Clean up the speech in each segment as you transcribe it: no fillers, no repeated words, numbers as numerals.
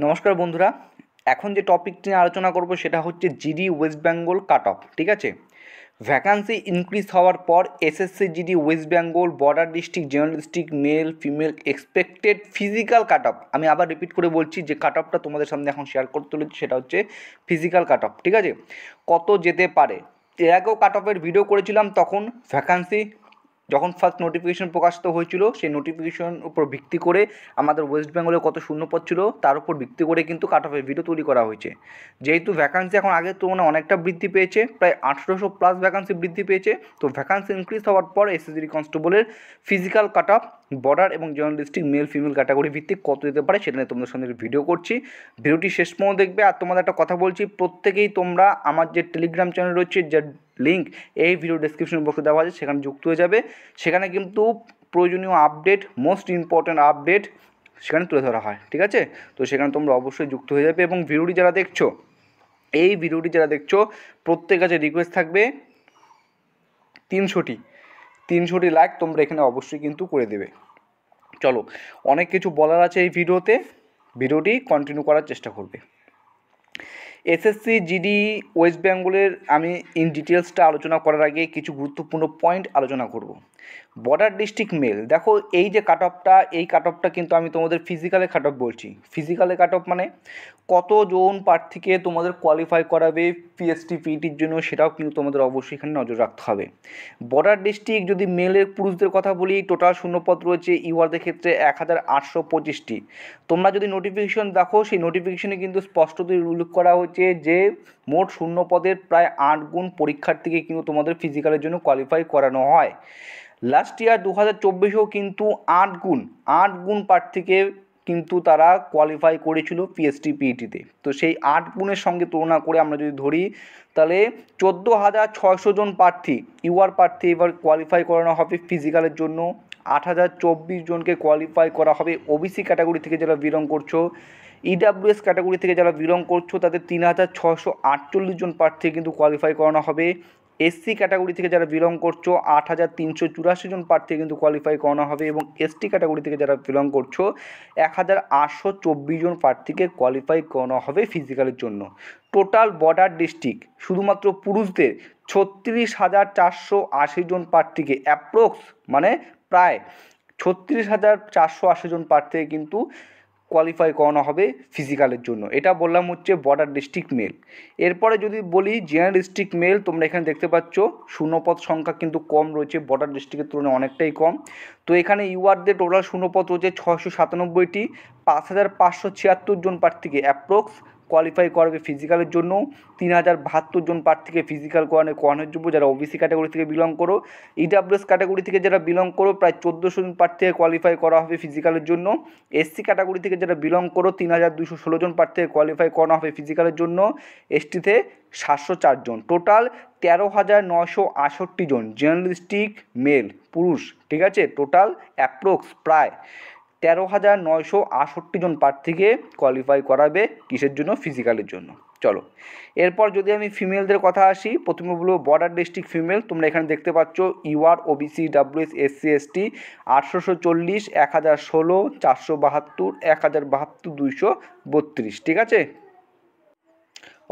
নমস্কার বন্ধুরা, এখন যে টপিকটি নিয়ে আলোচনা করব সেটা হচ্ছে GD West Bengal cut off. ঠিক আছে, ভ্যাকান্সি ইনক্রিজ হওয়ার পর SSC GD West Bengal border district general district male female expected physical cut of. আমি আবার রিপিট করে বলছি যে কাট অফটা তোমাদের সামনে এখন শেয়ার করতে চলেছি, সেটা হচ্ছে ফিজিক্যাল কাট অফ। ঠিক আছে, কত যেতে পারে। এর আগেও কাট অফের ভিডিও করেছিলাম, তখন ভ্যাকান্সি যখন ফার্স্ট নোটিফিকেশন প্রকাশিত হয়েছিল সেই নোটিফিকেশন উপর ভিত্তি করে আমাদের ওয়েস্ট বেঙ্গলে কত শূন্যপদ ছিল তার উপর ভিত্তি করে কিন্তু কাট অফের ভিডিও তৈরি করা হয়েছে। যেহেতু ভ্যাকান্সি এখন আগের তুলনায় অনেকটা বৃদ্ধি পেয়েছে, প্রায় 1800+ ভ্যাকান্সি বৃদ্ধি পেয়েছে, তো ভ্যাকান্সি ইনক্রিজ হওয়ার পর এসএসসি কনস্টেবলের ফিজিক্যাল কাট অফ বর্ডার এবং general district male female category ভিত্তিক কত যেতে পারে সেটা নিয়ে তোমাদের সঙ্গে ভিডিও করছি। ভিডিওটি শেষ পর্যন্ত দেখবে। আর তোমাদের একটা কথা বলছি, প্রত্যেকেই তোমরা আমার যে টেলিগ্রাম চ্যানেল রয়েছে, যে লিঙ্ক এই ভিডিও ডেসক্রিপশন বক্সে দেওয়া আছে, সেখানে যুক্ত হয়ে যাবে। সেখানে কিন্তু প্রয়োজনীয় আপডেট, মোস্ট ইম্পর্ট্যান্ট আপডেট সেখানে তুলে ধরা হয়। ঠিক আছে, তো সেখানে তোমরা অবশ্যই যুক্ত হয়ে যাবে। এবং ভিডিওটি যারা দেখছো, এই ভিডিওটি যারা দেখছো, প্রত্যেকের কাছে রিকোয়েস্ট থাকবে 300টি লাইক তোমরা এখানে অবশ্যই কিন্তু করে দেবে। চলো, অনেক কিছু বলার আছে এই ভিডিওতে, ভিডিওটি কন্টিনিউ করার চেষ্টা করবে। এসএসসি জিডি ওয়েস্ট বেঙ্গলের আমি ইন ডিটেলসটা আলোচনা করার আগে কিছু গুরুত্বপূর্ণ পয়েন্ট আলোচনা করব। বর্ডার ডিস্ট্রিক্ট মেল, দেখো এই যে কাট অফটা, এই কাট অফটা কিন্তু আমি তোমাদের ফিজিক্যালে কাট অফ বলছি। ফিজিক্যালে কাট অফ মানে কতজন প্রার্থীকে তোমাদের কোয়ালিফাই করাবে পিএসটি পিইটির জন্য, সেটাও কিন্তু তোমাদের অবশ্যই এখানে নজর রাখতে হবে। বর্ডার ডিস্ট্রিক্ট যদি মেলের পুরুষদের কথা বলি, টোটাল শূন্যপদ রয়েছে ইউআরদের ক্ষেত্রে 1825টি। তোমরা যদি নোটিফিকেশন দেখো, সেই নোটিফিকেশনে কিন্তু স্পষ্টতই উল্লেখ করা হয়েছে যে মোট শূন্যপদের প্রায় 8 গুণ পরীক্ষার্থীকে কিন্তু তোমাদের ফিজিক্যালের জন্য কোয়ালিফাই করানো হয়। লাস্ট ইয়ার 2024-এও কিন্তু 8 গুণ প্রার্থীকে কিন্তু তারা কোয়ালিফাই করেছিল পিএসটি পিইটিতে। তো সেই 8 গুণের সঙ্গে তুলনা করে আমরা যদি ধরি, তাহলে 14,600 জন প্রার্থী ইউআর প্রার্থী এবার কোয়ালিফাই করানো হবে ফিজিক্যালের জন্য। 8,024 জনকে কোয়ালিফাই করা হবে ওবিসি ক্যাটাগরি থেকে যারা বিলং করছো। ইডাব্লিউএস ক্যাটাগরি থেকে যারা বিলং করছো তাদের 3,648 জন প্রার্থী কিন্তু কোয়ালিফাই করানো হবে। এসসি ক্যাটাগরি থেকে যারা বিলং করছো 8,384 জন প্রার্থী কিন্তু কোয়ালিফাই করানো হবে। এবং এসটি ক্যাটাগরি থেকে যারা বিলং করছো 1,824 জন প্রার্থীকে কোয়ালিফাই করানো হবে ফিজিক্যালের জন্য। টোটাল বর্ডার ডিস্ট্রিক্ট শুধুমাত্র পুরুষদের 36,480 জন প্রার্থীকে অ্যাপ্রক্স মানে প্রায় 36,480 জন প্রার্থীকে কিন্তু কোয়ালিফাই করানো হবে ফিজিক্যালের জন্য। এটা বললাম হচ্ছে বর্ডার ডিস্ট্রিক্ট মেল। এরপরে যদি বলি জেনারেল ডিস্ট্রিক্ট মেল, তোমরা এখানে দেখতে পাচ্ছ শূন্যপদ সংখ্যা কিন্তু কম রয়েছে, বর্ডার ডিস্ট্রিক্টের তুলনায় অনেকটাই কম। তো এখানে ইউআরদের টোটাল শূন্যপদ রয়েছে 697টি। 5,576 জন প্রার্থীকে অ্যাপ্রক্স কোয়ালিফাই করবে ফিজিক্যালের জন্য। 3,072 জন প্রার্থীকে ফিজিক্যাল করানোর যোগ্য যারা ওবিসি ক্যাটাগরি থেকে বিলং করো। ইডাব্লিউএস ক্যাটাগরি থেকে যারা বিলং করো প্রায় 1400 জন প্রার্থীকে কোয়ালিফাই করা হবে ফিজিক্যালের জন্য। এসসি ক্যাটাগরি থেকে যারা বিলং করো 3,216 জন প্রার্থীকে কোয়ালিফাই করানো হবে ফিজিক্যালের জন্য। এসটিতে 704 জন। টোটাল 13,968 জন জেনারেল ডিস্ট্রিক্ট মেল পুরুষ। ঠিক আছে, টোটাল অ্যাপ্রক্স প্রায় 13,968 জন প্রার্থীকে কোয়ালিফাই করাবে কিসের জন্য? ফিজিক্যালের জন্য। চলো, এরপর যদি আমি ফিমেলদের কথা আসি, প্রথমে বলবো বর্ডার ডিস্ট্রিক্ট ফিমেল। তোমরা এখানে দেখতে পাচ্ছ UR OBC EWS SC ST 840, 1,016, 472, 1,072, 232। ঠিক আছে,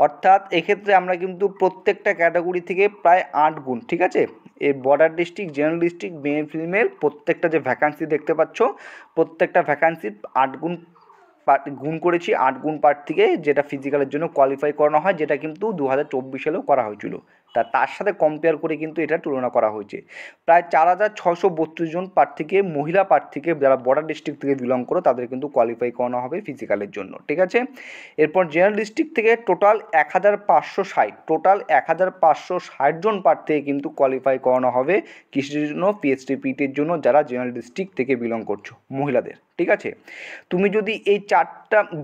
অর্থাৎ এক্ষেত্রে আমরা কিন্তু প্রত্যেকটা ক্যাটাগরি থেকে প্রায় 8 গুণ। ঠিক আছে, এই border district general district male female প্রত্যেকটা যে ভ্যাকান্সি দেখতে পাচ্ছ, প্রত্যেকটা ভ্যাকান্সির 8 গুণ করেছি। 8 গুণ প্রার্থীকে যেটা ফিজিক্যালের জন্য কোয়ালিফাই করানো হয়, যেটা কিন্তু 2024 সালেও করা হয়েছিল। তার সাথে কম্পেয়ার করে কিন্তু এটা তুলনা করা হয়েছে। প্রায় 4,632 জন প্রার্থীকে, মহিলা প্রার্থীকে যারা বর্ডার ডিস্ট্রিক্ট থেকে বিলং করো তাদের কিন্তু কোয়ালিফাই করানো হবে ফিজিক্যালের জন্য। ঠিক আছে, এরপর জেনারেল ডিস্ট্রিক্ট থেকে টোটাল 1,560 জন প্রার্থীকে কিন্তু কোয়ালিফাই করানো হবে কিসের জন্য? পিএসটি পিইটির জন্য, যারা জেনারেল ডিস্ট্রিক্ট থেকে বিলং করছো, মহিলাদের। ঠিক আছে, তুমি যদি এই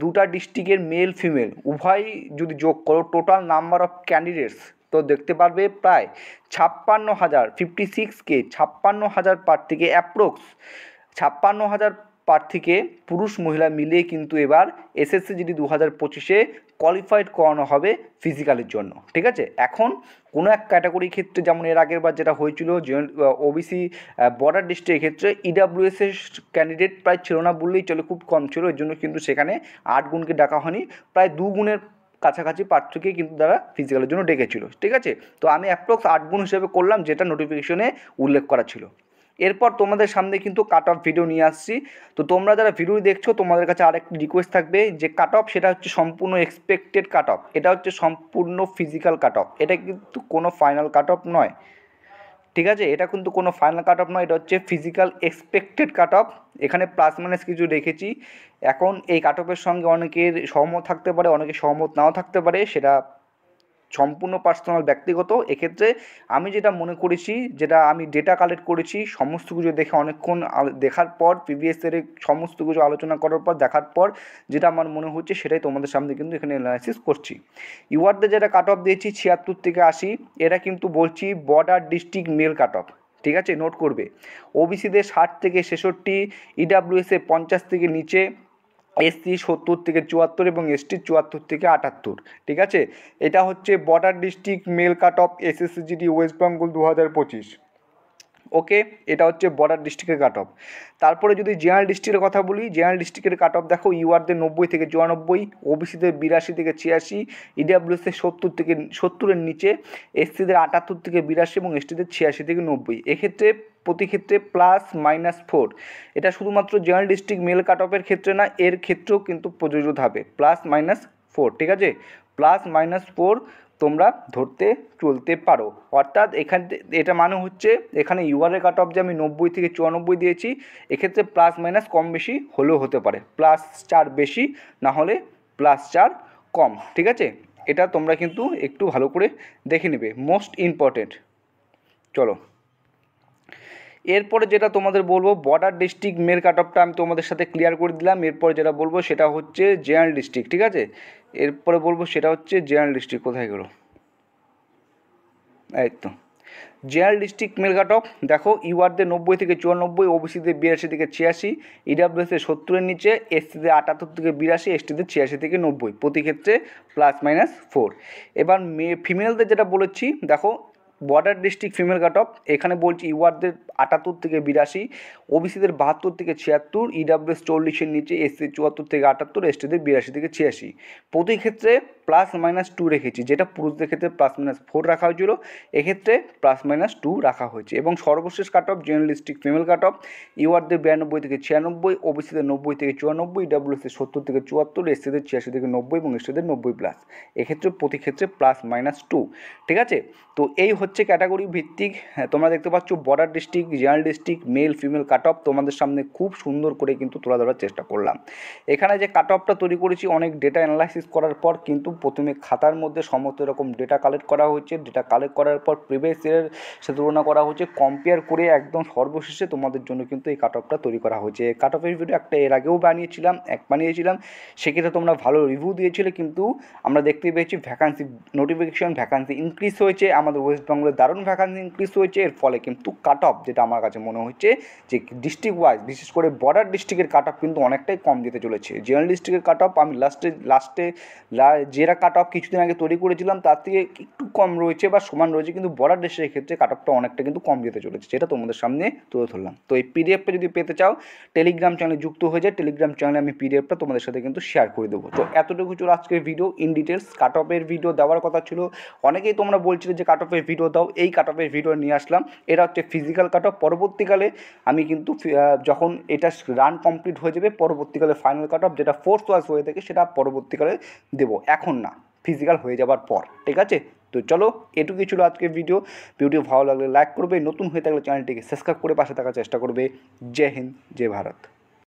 দুটা ডিস্ট্রিক্টের মেল ফিমেল উভয় যদি যোগ করো, টোটাল নাম্বার অফ ক্যান্ডিডেটস তো দেখতে পারবে প্রায় 56,000 56K 56,000 প্রার্থীকে অ্যাপ্রক্স 56,000 প্রার্থীকে পুরুষ মহিলা মিলিয়ে কিন্তু এবার এসএসসি জিডি 2025-এ কোয়ালিফাইড করানো হবে ফিজিক্যালের জন্য। ঠিক আছে, এখন কোনো এক ক্যাটাগরির ক্ষেত্রে যেমন এর আগের বার যেটা হয়েছিল ওবিসি বর্ডার ডিস্ট্রিক্টের ক্ষেত্রে ইডাব্লিউএস এর ক্যান্ডিডেট প্রায় ছিল না বললেই চলে, খুব কম ছিল। এর জন্য কিন্তু সেখানে 8 গুণকে ডাকা হয়নি, প্রায় 2 গুণের কাছাকাছি প্রার্থীকে কিন্তু তারা ফিজিক্যালের জন্য ডেকেছিল। ঠিক আছে, তো আমি অ্যাপ্রক্স 8 গুণ হিসেবে করলাম, যেটা নোটিফিকেশনে উল্লেখ করা ছিল। এরপর তোমাদের সামনে কিন্তু কাট অফ ভিডিও নিয়ে আসছি। তো তোমরা যারা ভিডিও দেখছো তোমাদের কাছে আরেকটি রিকোয়েস্ট থাকবে যে কাট অফ সেটা হচ্ছে সম্পূর্ণ এক্সপেক্টেড কাট অফ, এটা হচ্ছে সম্পূর্ণ ফিজিক্যাল কাট অফ, এটা কিন্তু কোনো ফাইনাল কাট অফ নয়। ঠিক আছে, এটা কিন্তু কোনো ফাইনাল কাট অফ নয়, এটা হচ্ছে ফিজিক্যাল এক্সপেক্টেড কাট অফ। এখানে প্লাস মাইনাস কিছু রেখেছি। এখন এই কাট অফের সঙ্গে অনেকের সহমত থাকতে পারে, অনেকের সহমত নাও থাকতে পারে, সেটা সম্পূর্ণ পার্সোনাল ব্যক্তিগত। এক্ষেত্রে আমি যেটা মনে করেছি, যেটা আমি ডেটা কালেক্ট করেছি, সমস্ত কিছু দেখে অনেকক্ষণ দেখার পর প্রিভিয়াস ইয়ারে সমস্ত কিছু আলোচনা করার পর দেখার পর যেটা আমার মনে হচ্ছে সেটাই তোমাদের সামনে কিন্তু এখানে অ্যানালাইসিস করছি। ইউআরদের যেটা কাট অফ দিয়েছি 76 থেকে 80, এটা কিন্তু বলছি border district mail cut off. ঠিক আছে, নোট করবে। ওবিসিদের 60 থেকে 66, ইডাব্লিউএসে 50 থেকে নিচে, এসসি 70 থেকে 74 এবং এসটি 74 থেকে 78। ঠিক আছে, এটা হচ্ছে border district mail cut off SSC GD West Bengal 2025। ওকে, এটা হচ্ছে বর্ডার ডিস্ট্রিক্টের কাট অফ। তারপরে যদি জেনারেল ডিস্ট্রিক্টের কথা বলি, জেনারেল ডিস্ট্রিক্টের কাট অফ দেখো, ইউআরদের 90 থেকে 94, ওবিসিদের 82 থেকে 86, ইডাব্লিউএসের 70 থেকে 70-এর নিচে, এসসিদের 78 থেকে 82 এবং এসটিদের 86 থেকে 90। এক্ষেত্রে প্রতি ক্ষেত্রে +-4, এটা শুধুমাত্র জেনারেল ডিস্ট্রিক্ট মেল কাট অফের ক্ষেত্রে না, এর ক্ষেত্রেও কিন্তু প্রযোজ্য হবে +-4। ঠিক আছে, +-4 তোমরা ধরতে চলতে পারো। অর্থাৎ এখানে এটা মানে হচ্ছে এখানে ইউআরের কাট অফ যে আমি 90 থেকে 94 দিয়েছি, এক্ষেত্রে প্লাস মাইনাস কম বেশি হলেও হতে পারে, +4 বেশি না হলে +4 কম। ঠিক আছে, এটা তোমরা কিন্তু একটু ভালো করে দেখে নেবে, মোস্ট ইম্পর্টেন্ট। চলো, এরপরে যেটা তোমাদের বলবো, বর্ডার ডিস্ট্রিক্ট মেল কাট অফটা আমি তোমাদের সাথে ক্লিয়ার করে দিলাম। এরপরে যেটা বলবো সেটা হচ্ছে জেনারেল ডিস্ট্রিক্ট। ঠিক আছে, এরপরে বলবো সেটা হচ্ছে জেনারেল ডিস্ট্রিক্ট। কোথায় গেলো? এই তো general district mail cut off দেখো, ইউআরদের 90 থেকে 94, ওবিসিদের 82 থেকে 86, ইডাব্লিউএসের 70-এর নিচে, এসসিদের 78 থেকে 82, এসটিদের 86 থেকে 90, প্রতি ক্ষেত্রে +-4। এবার ফিমেলদের যেটা বলেছি দেখো, border district female cut of, এখানে বলছি ইউআরদের 78 থেকে 82, ওবিসিদের 72 থেকে 76, ইডাব্লিউএস 40-এর নিচে, এসসি 74 থেকে 78, এসটিদের 82 থেকে 86, প্রতি ক্ষেত্রে +-2 রেখেছি, যেটা পুরুষদের ক্ষেত্রে +-4 রাখা হয়েছিল, এক্ষেত্রে +-2 রাখা হয়েছে। এবং সর্বশেষ cut off general district female cut off, ইউআরদের 92 থেকে 96, ওবিসিদের 90 থেকে 94, ইডাব্লিউএসের 70 থেকে 74, এসসিদের 86 থেকে 90 এবং এসটিদের 90+, এক্ষেত্রে প্রতি ক্ষেত্রে +-2। ঠিক আছে, তো এই হচ্ছে ক্যাটাগরি ভিত্তিক। তোমরা দেখতে পাচ্ছ border district, general district, male female cut of তোমাদের সামনে খুব সুন্দর করে কিন্তু তুলে ধরার চেষ্টা করলাম। এখানে যে কাট অফটা তৈরি করেছি অনেক ডেটা অ্যানালাইসিস করার পর কিন্তু প্রথমে খাতার মধ্যে সমস্ত রকম ডেটা কালেক্ট করা হয়েছে, ডেটা কালেক্ট করার পর প্রিভিয়াস ইয়ারের সাথে তুলনা করা হয়েছে, কম্পেয়ার করে একদম সর্বশেষে তোমাদের জন্য কিন্তু এই কাট অফটা তৈরি করা হয়েছে। কাট অফের ভিডিও একটা এর আগেও বানিয়েছিলাম, সেক্ষেত্রে তোমরা ভালো রিভিউ দিয়েছিলে, কিন্তু আমরা দেখতে পেয়েছি ভ্যাকান্সি নোটিফিকেশন, ভ্যাকান্সি ইনক্রিজ হয়েছে, আমাদের ওয়েস্ট বেঙ্গলের দারুণ ভ্যাকান্সি ইনক্রিজ হয়েছে। এর ফলে কিন্তু কাট অফ যেটা আমার কাছে মনে হচ্ছে যে ডিস্ট্রিক্ট ওয়াইজ, বিশেষ করে বর্ডার ডিস্ট্রিক্টের কাট অফ কিন্তু অনেকটাই কম দিতে চলেছে। জেনারেল ডিস্ট্রিক্টের কাট অফ আমি লাস্টে যেটা কাট অফ কিছুদিন আগে তৈরি করেছিলাম তার থেকে একটু কম রয়েছে বা সমান রয়েছে, কিন্তু বর্ডার ডিস্ট্রিক্টের ক্ষেত্রে কাট অফটা অনেকটা কিন্তু কম দিতে চলেছে, যেটা তোমাদের সামনে তুলে ধরলাম। তো এই পিডিএফটা যদি পেতে চাও টেলিগ্রাম চ্যানেলে যুক্ত হয়ে যায়, টেলিগ্রাম চ্যানেলে আমি পিডিএফটা তোমাদের সাথে কিন্তু শেয়ার করে দেবো। তো এতটুকু ছিল আজকের ভিডিও ইন ডিটেলস। কাট অফের ভিডিও দেওয়ার কথা ছিল, অনেকেই তোমরা বলছিলে যে কাট অফের ভিডিও দাও, এই কাট অফের ভিডিও নিয়ে আসলাম। এটা হচ্ছে ফিজিক্যাল কাট অফ, পরবর্তীকালে আমি কিন্তু যখন এটা রান কমপ্লিট হয়ে যাবে পরবর্তীকালে ফাইনাল কাট অফ যেটা ফোর্থ ওয়াইজ হয়ে থাকে সেটা পরবর্তীকালে দেবো, এখন না, ফিজিক্যাল হয়ে যাবার পর। ঠিক আছে, তো চলো এটুকুই ছিল আজকের ভিডিও। ভালো লাগলে লাইক করবে, নতুন হয়ে থাকলে চ্যানেলটিকে সাবস্ক্রাইব করে পাশে থাকার চেষ্টা করবে। জয় হিন্দ, জয় ভারত।